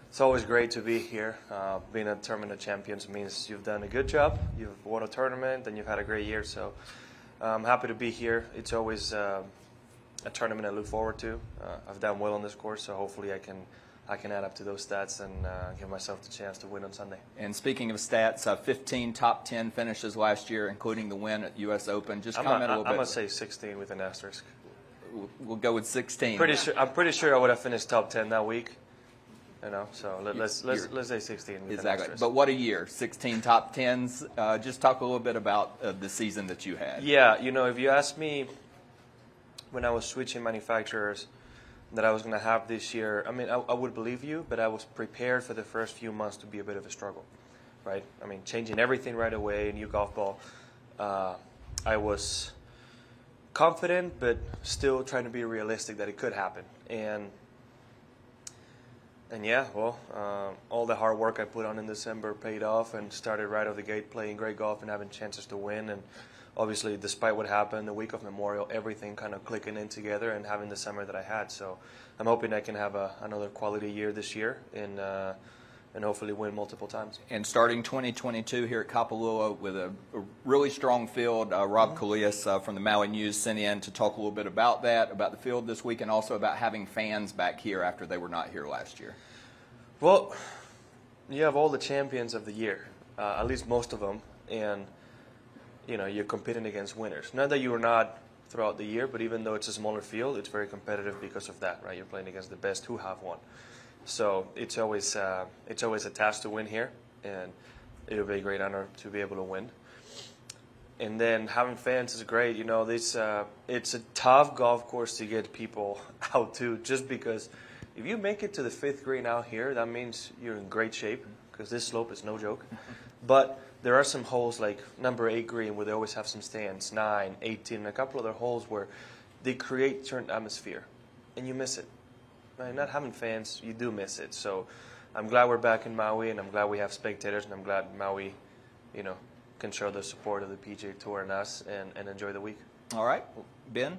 It's always great to be here. Being a tournament of champions means you've done a good job. You've won a tournament and you've had a great year. So I'm happy to be here. It's always a tournament I look forward to. I've done well on this course, so hopefully I can add up to those stats and give myself the chance to win on Sunday. And speaking of stats, 15 top 10 finishes last year, including the win at U.S. Open. Just comment a little bit. I'm going to say 16 with an asterisk. We'll go with 16. I'm pretty sure I would have finished top 10 that week. So let's say 16. Exactly. But what a year! 16 top 10s. Just talk a little bit about the season that you had. Yeah, if you asked me when I was switching manufacturers that I was going to have this year, I would believe you, but I was prepared for the first few months to be a bit of a struggle, right? Changing everything right away, new golf ball. I was confident, but still trying to be realistic that it could happen. And yeah, well, all the hard work I put on in December paid off and started right out of the gate playing great golf and having chances to win. And obviously, despite what happened the week of Memorial, everything kind of clicking in together and having the summer that I had. So I'm hoping I can have another quality year this year and hopefully win multiple times. And starting 2022 here at Kapalua with a really strong field, Rob Colias from the Maui News sent in to talk a little bit about that, about the field this week, and also about having fans back here after they were not here last year. Well, you have all the champions of the year, at least most of them, and you're competing against winners. Not that you are not throughout the year, but even though it's a smaller field, it's very competitive because of that, right? You're playing against the best who have won. So it's always a task to win here, and it'll be a great honor to be able to win. And then having fans is great. It's a tough golf course to get people out to, just because if you make it to the 5th green out here, that means you're in great shape, because this slope is no joke. But there are some holes like number 8 green where they always have some stands, 9, 18, and a couple other holes where they create certain atmosphere, and you miss it. Right? Not having fans, you do miss it. So I'm glad we're back in Maui, and I'm glad we have spectators, and I'm glad Maui, can show the support of the PGA Tour and us and enjoy the week. All right. Ben?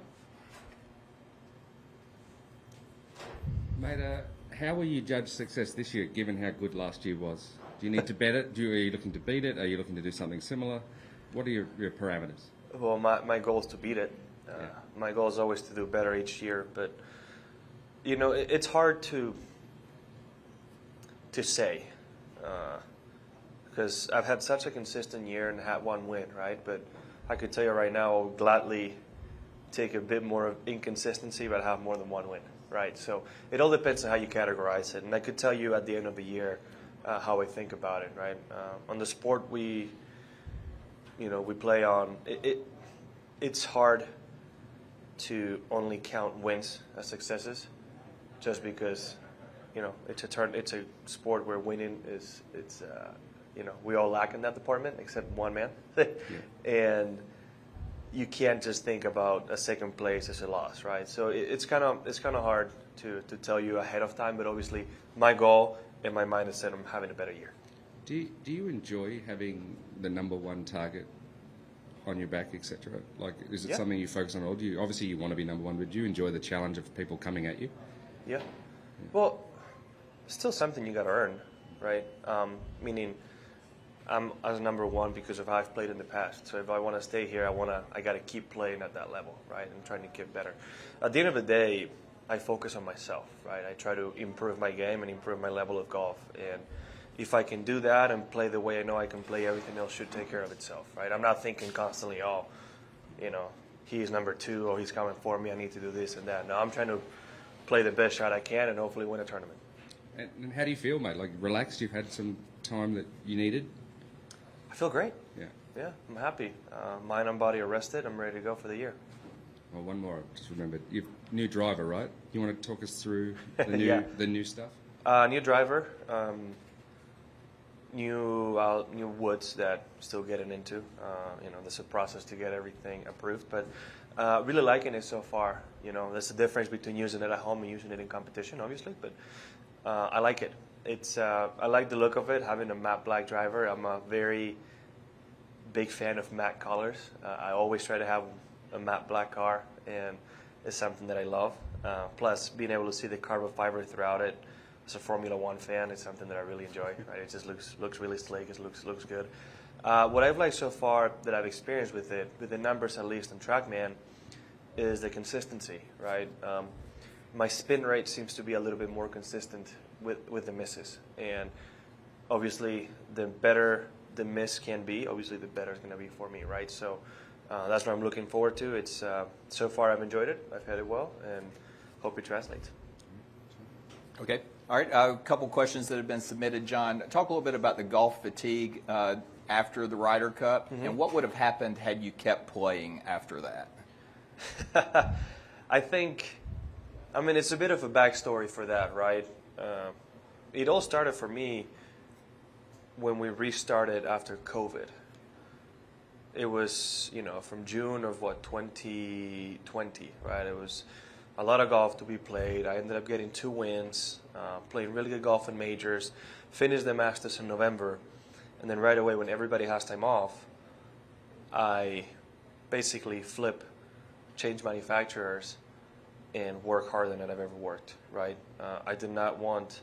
Mate, how will you judge success this year, given how good last year was? Do you need to bet it? Are you looking to beat it? Are you looking to do something similar? What are your parameters? Well, my goal is to beat it. My goal is always to do better each year, but it's hard to say because I've had such a consistent year and had one win, right? But I could tell you right now, I'll gladly take a bit more of inconsistency, but have more than one win, right? So it all depends on how you categorize it, and I could tell you at the end of the year how I think about it, right? On the sport we play on, it's hard to only count wins as successes, just because it's a sport where winning we all lack in that department except one man. And you can't just think about a second place as a loss, right? So it's kind of hard to tell you ahead of time, but obviously my goal in my mind is that I'm having a better year. Do you enjoy having the number one target on your back, etc.? Like, is it something you focus on, or do you obviously you want to be number one, but do you enjoy the challenge of people coming at you? Yeah. Well, it's still something you got to earn, right? Meaning, I'm as number one because of how I've played in the past. So if I want to stay here, I got to keep playing at that level, right, and trying to get better. At the end of the day, I focus on myself, right? I try to improve my game and improve my level of golf, and if I can do that and play the way I know I can play, everything else should take care of itself, right? I'm not thinking constantly, he's number 2 or he's coming for me, I need to do this and that. No, I'm trying to play the best shot I can and hopefully win a tournament. And how do you feel, mate? Like, relaxed? You've had some time that you needed? I feel great. Yeah, I'm happy. Mind and body are rested. I'm ready to go for the year. Well, one more. I just remembered. You've new driver, right? You want to talk us through the new the new stuff? New driver. New woods that still getting into. There's a process to get everything approved, but really liking it so far. There's a difference between using it at home and using it in competition, obviously, but I like it. I like the look of it, having a matte black driver. I'm a very big fan of matte colors. I always try to have a matte black car, and it's something that I love. Plus, being able to see the carbon fiber throughout it, as a Formula One fan, it's something that I really enjoy. Right, it just looks really slick. It looks good. What I've liked so far that I've experienced with it, with the numbers at least on TrackMan, is the consistency. Right, my spin rate seems to be a little bit more consistent with the misses, and obviously the better the miss can be, obviously the better it's going to be for me. Right, so that's what I'm looking forward to. It's so far I've enjoyed it. I've had it well, and hope it translates. Okay. All right. A couple questions that have been submitted, Jon. Talk a little bit about the golf fatigue after the Ryder Cup, and what would have happened had you kept playing after that? I mean, it's a bit of a backstory for that, right? It all started for me when we restarted after COVID. It was, from June of 2020, right? It was a lot of golf to be played. I ended up getting 2 wins, playing really good golf in majors, finished the Masters in November, and then right away when everybody has time off, I basically change manufacturers, and work harder than I've ever worked, right? I did not want,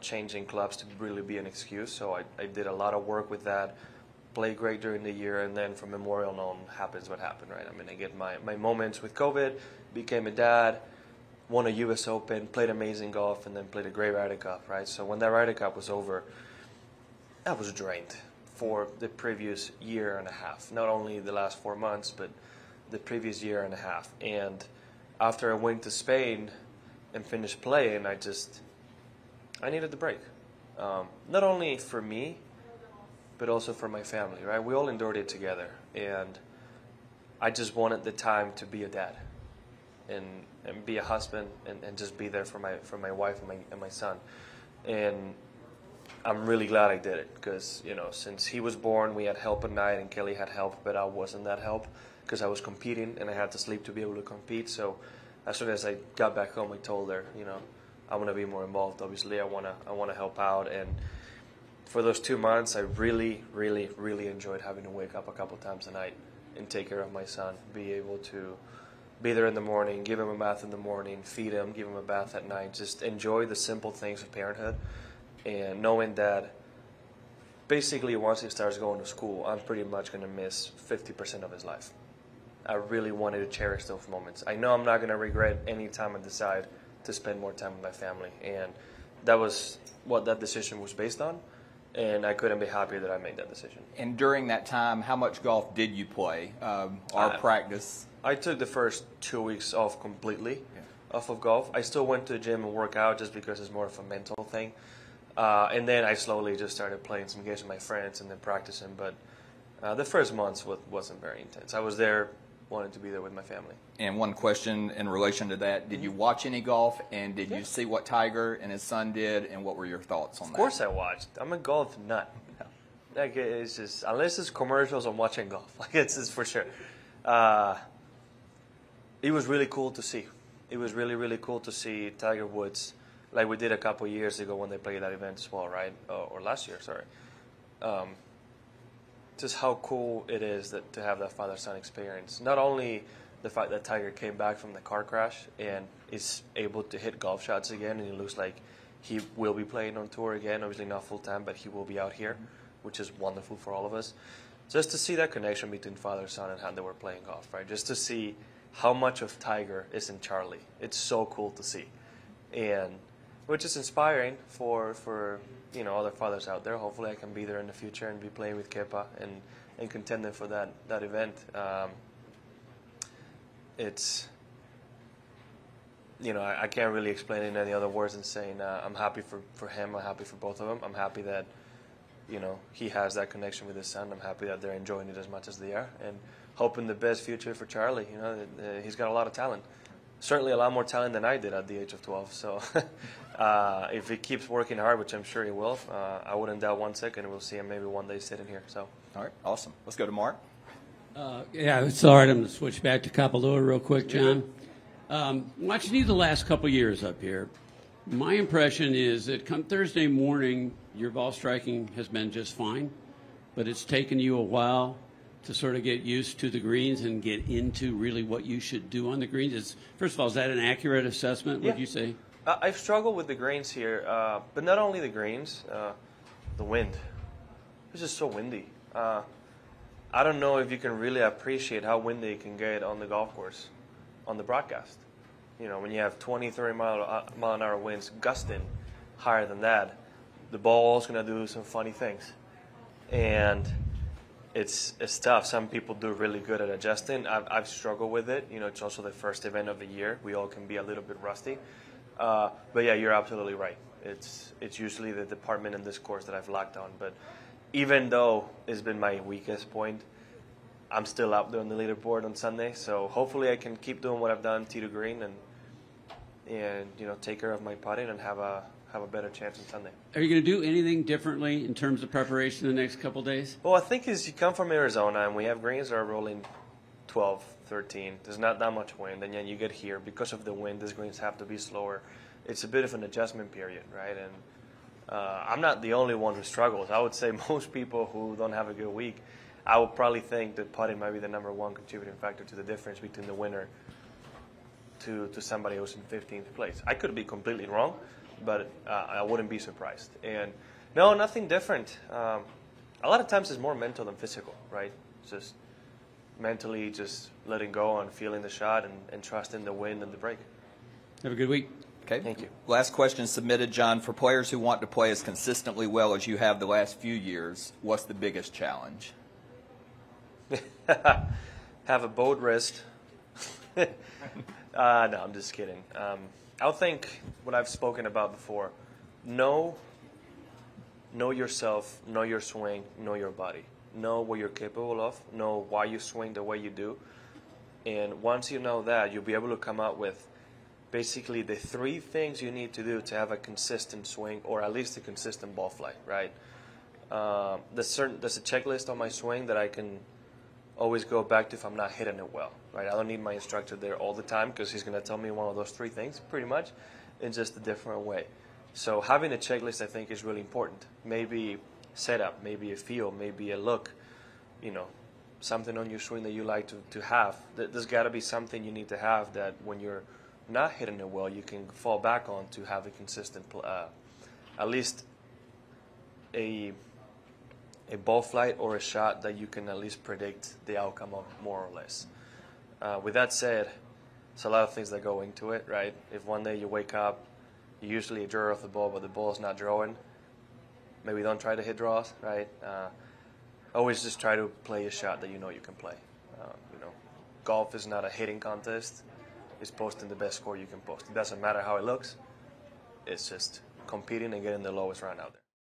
changing clubs to really be an excuse, so I did a lot of work with that, played great during the year, and then from Memorial on happens what happened, right? I mean, I get my moments with COVID, became a dad, won a U.S. Open, played amazing golf, and then played a great Ryder Cup, right? So when that Ryder Cup was over, I was drained for the previous year and a half. Not only the last 4 months, but the previous year and a half. And after I went to Spain and finished playing, I needed the break. Not only for me, but also for my family, right? We all endured it together, and I just wanted the time to be a dad and be a husband and just be there for my wife and my son. And I'm really glad I did it because, since he was born, we had help at night, and Kelly had help, but I wasn't that help because I was competing and I had to sleep to be able to compete. So as soon as I got back home, I told her, I want to be more involved. Obviously, I want to help out. And for those 2 months, I really, really, really enjoyed having to wake up a couple times a night and take care of my son, be able to be there in the morning, give him a bath in the morning, feed him, give him a bath at night, just enjoy the simple things of parenthood, and knowing that basically once he starts going to school, I'm pretty much going to miss 50% of his life. I really wanted to cherish those moments. I know I'm not going to regret any time I decide to spend more time with my family, and that was what that decision was based on. And I couldn't be happier that I made that decision. And during that time, how much golf did you play or practice? I took the first 2 weeks off completely, off of golf. I still went to the gym and work out just because it's more of a mental thing. And then I slowly just started playing some games with my friends and then practicing. But the first months wasn't very intense. I was there, wanted to be there with my family. And one question in relation to that, did you watch any golf, and did you see what Tiger and his son did, and what were your thoughts on that? Of course I watched. I'm a golf nut. Like, it's just, unless it's commercials, I'm watching golf. Like, it's for sure. It was really cool to see. It was really, really cool to see Tiger Woods, like we did a couple of years ago when they played that event as well, right? Or last year, sorry. Just how cool it is to have that father-son experience. Not only the fact that Tiger came back from the car crash and is able to hit golf shots again, and it looks like he will be playing on tour again, obviously not full-time, but he will be out here, which is wonderful for all of us. Just to see that connection between father-son and how they were playing golf, right? Just to see how much of Tiger is in Charlie. It's so cool to see. And which is inspiring for other fathers out there. Hopefully I can be there in the future and be playing with Kepa and contending for that event. It's, I can't really explain it in any other words than saying I'm happy for him. I'm happy for both of them. I'm happy that, he has that connection with his son. I'm happy that they're enjoying it as much as they are, and hoping the best future for Charlie. He's got a lot of talent. Certainly a lot more talent than I did at the age of 12. So if he keeps working hard, which I'm sure he will, I wouldn't doubt 1 second we'll see him maybe one day sitting here. So. All right, awesome. Let's go to Mark. Yeah, it's all right. I'm going to switch back to Kapalua real quick, Jon. Watching you the last couple years up here, my impression is that come Thursday morning, your ball striking has been just fine, but it's taken you a while to sort of get used to the greens and get into really what you should do on the greens. First of all, is that an accurate assessment, would you say? I've struggled with the greens here, but not only the greens, the wind. It's just so windy. I don't know if you can really appreciate how windy it can get on the golf course on the broadcast. You know, when you have 20, 30 mile an hour winds gusting higher than that, the ball's going to do some funny things. And it's tough. Some people do really good at adjusting. I've struggled with it. You know, it's also the first event of the year. We all can be a little bit rusty. But yeah, you're absolutely right. It's usually the department in this course that I've lacked on. But even though it's been my weakest point, I'm still up there on the leaderboard on Sunday. So hopefully I can keep doing what I've done, tee to green, and you know, take care of my putting and have a better chance on Sunday. Are you going to do anything differently in terms of preparation the next couple days? Well, I think as you come from Arizona and we have greens that are rolling 12, 13, there's not that much wind, and then you get here, because of the wind, these greens have to be slower. It's a bit of an adjustment period, right? And I'm not the only one who struggles. I would say most people who don't have a good week, I would probably think that putting might be the #1 contributing factor to the difference between the winner to somebody who's in 15th place. I could be completely wrong, but I wouldn't be surprised. And no, nothing different. A lot of times it's more mental than physical, right? It's just mentally just letting go and feeling the shot and trusting the wind and the break. Have a good week. Okay. Thank you. Last question submitted, John. For players who want to play as consistently well as you have the last few years, what's the biggest challenge? Have a bowed wrist. No, I'm just kidding. I'll think what I've spoken about before. Know yourself, know your swing, know your body. Know what you're capable of, know why you swing the way you do. And once you know that, you'll be able to come up with basically the 3 things you need to do to have a consistent swing, or at least a consistent ball flight, right? There's a checklist on my swing that I can always go back to if I'm not hitting it well, right? I don't need my instructor there all the time because he's going to tell me one of those 3 things pretty much in just a different way. So having a checklist, I think, is really important. Maybe setup, maybe a feel, maybe a look, you know, something on your swing that you like to have. There's got to be something you need to have that when you're not hitting it well, you can fall back on to have a consistent, at least a ball flight or a shot that you can at least predict the outcome of, more or less. With that said, it's a lot of things that go into it, right? If one day you wake up, you usually draw off the ball, but the ball's not drawing, maybe don't try to hit draws, right? Always just try to play a shot that you know you can play. You know, golf is not a hitting contest. It's posting the best score you can post. It doesn't matter how it looks. It's just competing and getting the lowest round out there.